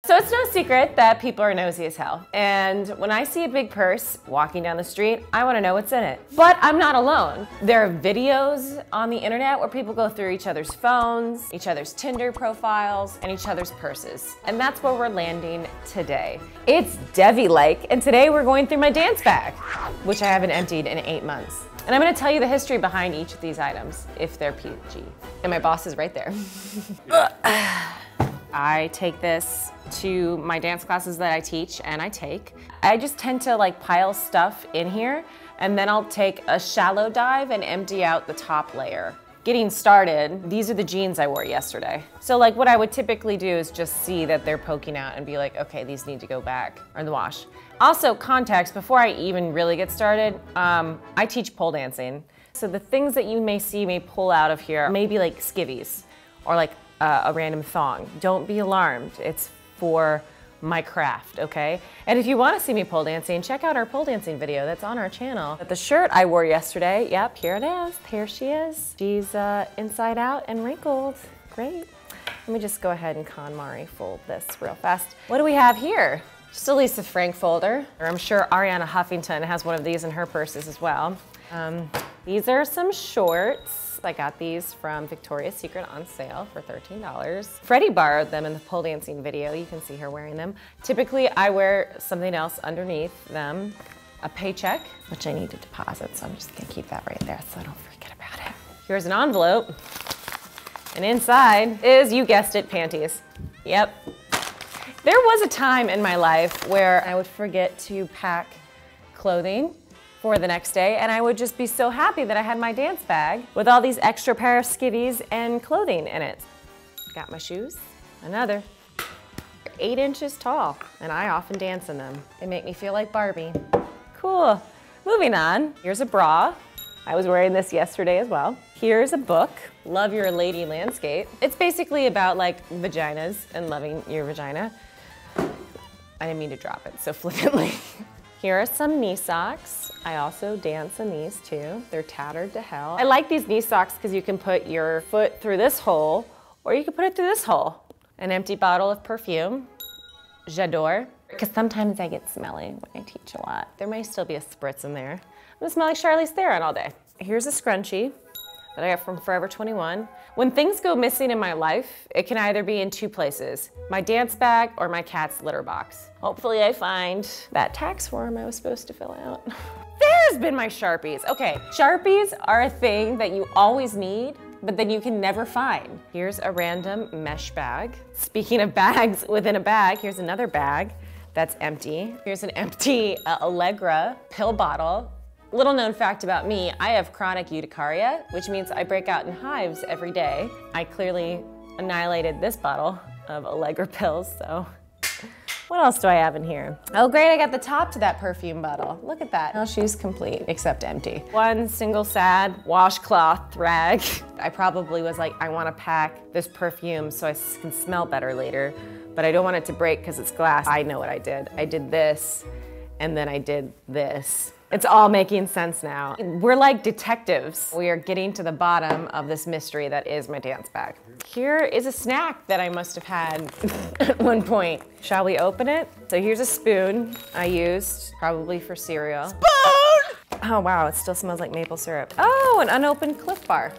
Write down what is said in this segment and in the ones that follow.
So it's no secret that people are nosy as hell. And when I see a big purse walking down the street, I want to know what's in it. But I'm not alone. There are videos on the internet where people go through each other's phones, each other's Tinder profiles, and each other's purses. And that's where we're landing today. It's Ladylike, and today we're going through my dance bag, which I haven't emptied in 8 months. And I'm going to tell you the history behind each of these items, if they're PG. And my boss is right there. I take this to my dance classes that I teach and I take. I just tend to like pile stuff in here, and then I'll take a shallow dive and empty out the top layer. Getting started, these are the jeans I wore yesterday. So like what I would typically do is just see that they're poking out and be like, okay, these need to go back or in the wash. Also, context, before I even really get started, I teach pole dancing. So the things that you may see me pull out of here may be like skivvies or like a random thong. Don't be alarmed. It's for my craft, okay? And if you want to see me pole dancing, check out our pole dancing video that's on our channel. But the shirt I wore yesterday, yep, here it is. Here she is. She's inside out and wrinkled. Great. Let me just go ahead and KonMari fold this real fast. What do we have here? Just a Lisa Frank folder. I'm sure Ariana Huffington has one of these in her purses as well. These are some shorts. I got these from Victoria's Secret on sale for $13. Freddie borrowed them in the pole dancing video. You can see her wearing them. Typically, I wear something else underneath them. A paycheck, which I need to deposit, so I'm just gonna keep that right there so I don't forget about it. Here's an envelope, and inside is, you guessed it, panties. Yep. There was a time in my life where I would forget to pack clothing for the next day, and I would just be so happy that I had my dance bag with all these extra pair of skivvies and clothing in it. Got my shoes, another. They're 8 inches tall, and I often dance in them. They make me feel like Barbie. Cool. Moving on, here's a bra. I was wearing this yesterday as well. Here's a book, Love Your Lady Landscape. It's basically about like vaginas and loving your vagina. I didn't mean to drop it so flippantly. Here are some knee socks. I also dance in these too. They're tattered to hell. I like these knee socks because you can put your foot through this hole or you can put it through this hole. An empty bottle of perfume, J'adore. Because sometimes I get smelly when I teach a lot. There may still be a spritz in there. I'm gonna smell like Charlize Theron all day. Here's a scrunchie that I got from Forever 21. When things go missing in my life, it can either be in 2 places, my dance bag or my cat's litter box. Hopefully I find that tax form I was supposed to fill out. There's been my Sharpies. Okay, Sharpies are a thing that you always need, but then you can never find. Here's a random mesh bag. Speaking of bags within a bag, here's another bag that's empty. Here's an empty Allegra pill bottle. Little known fact about me, I have chronic urticaria, which means I break out in hives every day. I clearly annihilated this bottle of Allegra pills, so. What else do I have in here? Oh great, I got the top to that perfume bottle. Look at that. Now she's complete, except empty. One single sad washcloth rag. I probably was like, I wanna pack this perfume so I can smell better later, but I don't want it to break because it's glass. I know what I did. I did this, and then I did this. It's all making sense now. We're like detectives. We are getting to the bottom of this mystery that is my dance bag. Here is a snack that I must have had at one point. Shall we open it? So here's a spoon I used, probably for cereal. Spoon! Oh wow, it still smells like maple syrup. Oh, an unopened Cliff Bar.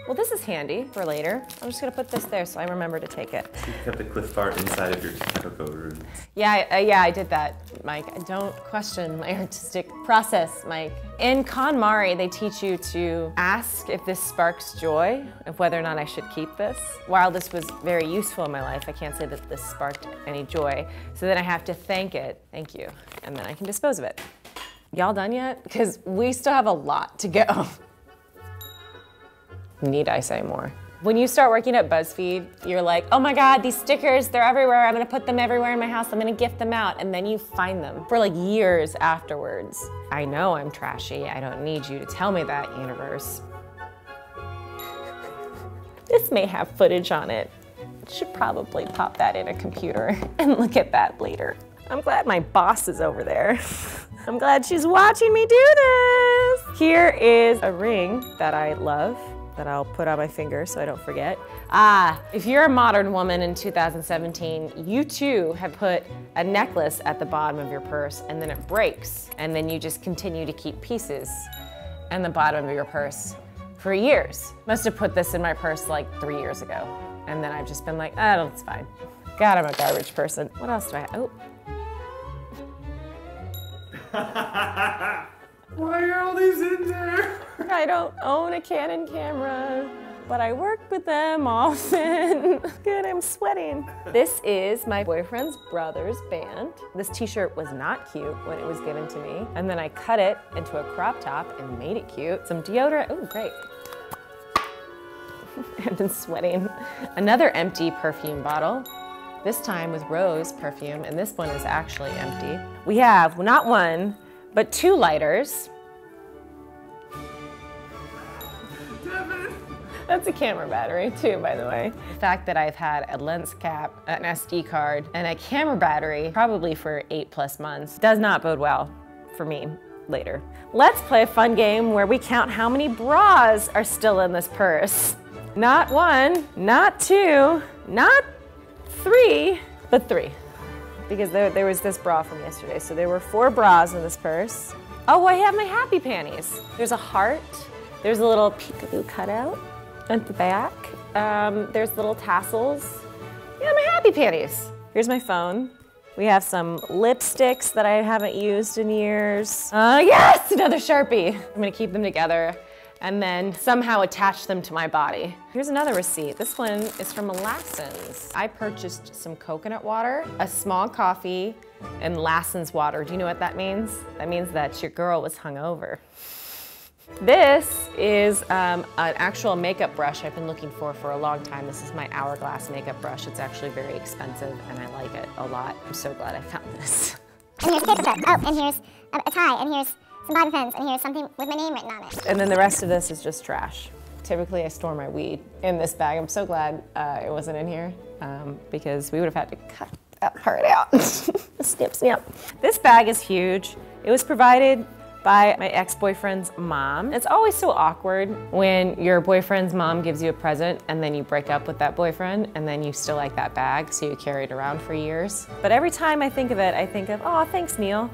Well, this is handy for later. I'm just gonna put this there so I remember to take it. You kept the Cliff Bar inside of your cocoa room. Yeah, I did that, Mike. Don't question my artistic process, Mike. In KonMari, they teach you to ask if this sparks joy, of whether or not I should keep this. While this was very useful in my life, I can't say that this sparked any joy. So then I have to thank it, thank you, and then I can dispose of it. Y'all done yet? Because we still have a lot to go. Need I say more? When you start working at BuzzFeed, you're like, oh my God, these stickers, they're everywhere. I'm gonna put them everywhere in my house. I'm gonna gift them out. And then you find them for like years afterwards. I know I'm trashy. I don't need you to tell me that, universe. This may have footage on it. Should probably pop that in a computer and look at that later. I'm glad my boss is over there. I'm glad she's watching me do this. Here is a ring that I love that I'll put on my finger so I don't forget. If you're a modern woman in 2017, you too have put a necklace at the bottom of your purse and then it breaks. And then you just continue to keep pieces in the bottom of your purse for years. Must have put this in my purse like 3 years ago. And then I've just been like, oh, it's fine. God, I'm a garbage person. What else do I have? Oh. Why are all these in there? I don't own a Canon camera, but I work with them often. Good, I'm sweating. This is my boyfriend's brother's band. This t-shirt was not cute when it was given to me. And then I cut it into a crop top and made it cute. Some deodorant, oh, great. I've been sweating. Another empty perfume bottle. This time with rose perfume, and this one is actually empty. We have not one, but 2 lighters. Devin. That's a camera battery too, by the way. The fact that I've had a lens cap, an SD card, and a camera battery probably for 8+ months does not bode well for me later. Let's play a fun game where we count how many bras are still in this purse. Not 1, not 2, not 3, but 3. Because there was this bra from yesterday. So there were 4 bras in this purse. Oh, I have my happy panties. There's a heart. There's a little peekaboo cutout at the back. There's little tassels. Yeah, my happy panties. Here's my phone. We have some lipsticks that I haven't used in years. Yes, another Sharpie. I'm gonna keep them together and then somehow attach them to my body. Here's another receipt. This one is from Lassen's. I purchased some coconut water, a small coffee, and Lassen's water. Do you know what that means? That means that your girl was hungover. This is an actual makeup brush I've been looking for a long time. This is my Hourglass makeup brush. It's actually very expensive and I like it a lot. I'm so glad I found this. And here's a paper clip. Oh, and here's a tie, and here's some bobby pins, and here's something with my name written on it. And then the rest of this is just trash. Typically I store my weed in this bag. I'm so glad it wasn't in here because we would have had to cut that part out. Snip, snip. This bag is huge. It was provided by my ex-boyfriend's mom. It's always so awkward when your boyfriend's mom gives you a present and then you break up with that boyfriend and then you still like that bag, so you carry it around for years. But every time I think of it, I think of, oh, thanks, Neil.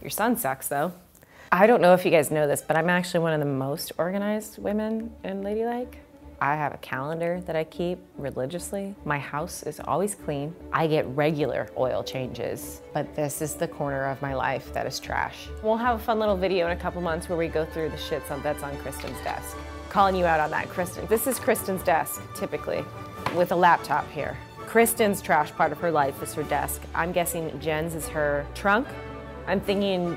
Your son sucks, though. I don't know if you guys know this, but I'm actually one of the most organized women in Ladylike. I have a calendar that I keep religiously. My house is always clean. I get regular oil changes, but this is the corner of my life that is trash. We'll have a fun little video in a couple months where we go through the shit that's on Kristen's desk. Calling you out on that, Kristen. This is Kristen's desk, typically, with a laptop here. Kristen's trash part of her life is her desk. I'm guessing Jen's is her trunk. I'm thinking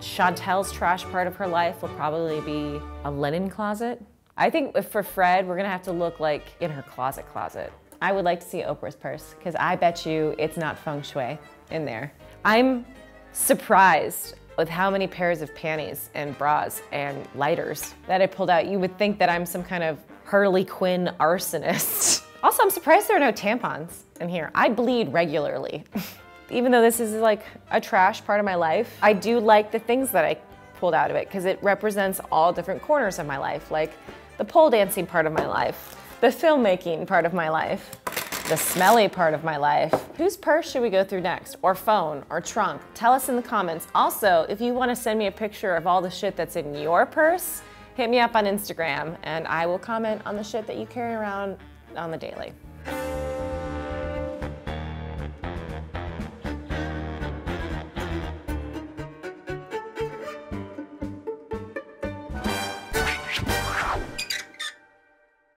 Chantel's trash part of her life will probably be a linen closet. I think for Fred, we're gonna have to look like in her closet. I would like to see Oprah's purse, because I bet you it's not feng shui in there. I'm surprised with how many pairs of panties and bras and lighters that I pulled out. You would think that I'm some kind of Harley Quinn arsonist. Also, I'm surprised there are no tampons in here. I bleed regularly. Even though this is like a trash part of my life, I do like the things that I pulled out of it because it represents all different corners of my life, like the pole dancing part of my life, the filmmaking part of my life, the smelly part of my life. Whose purse should we go through next? Or phone, or trunk? Tell us in the comments. Also, if you want to send me a picture of all the shit that's in your purse, hit me up on Instagram and I will comment on the shit that you carry around on the daily.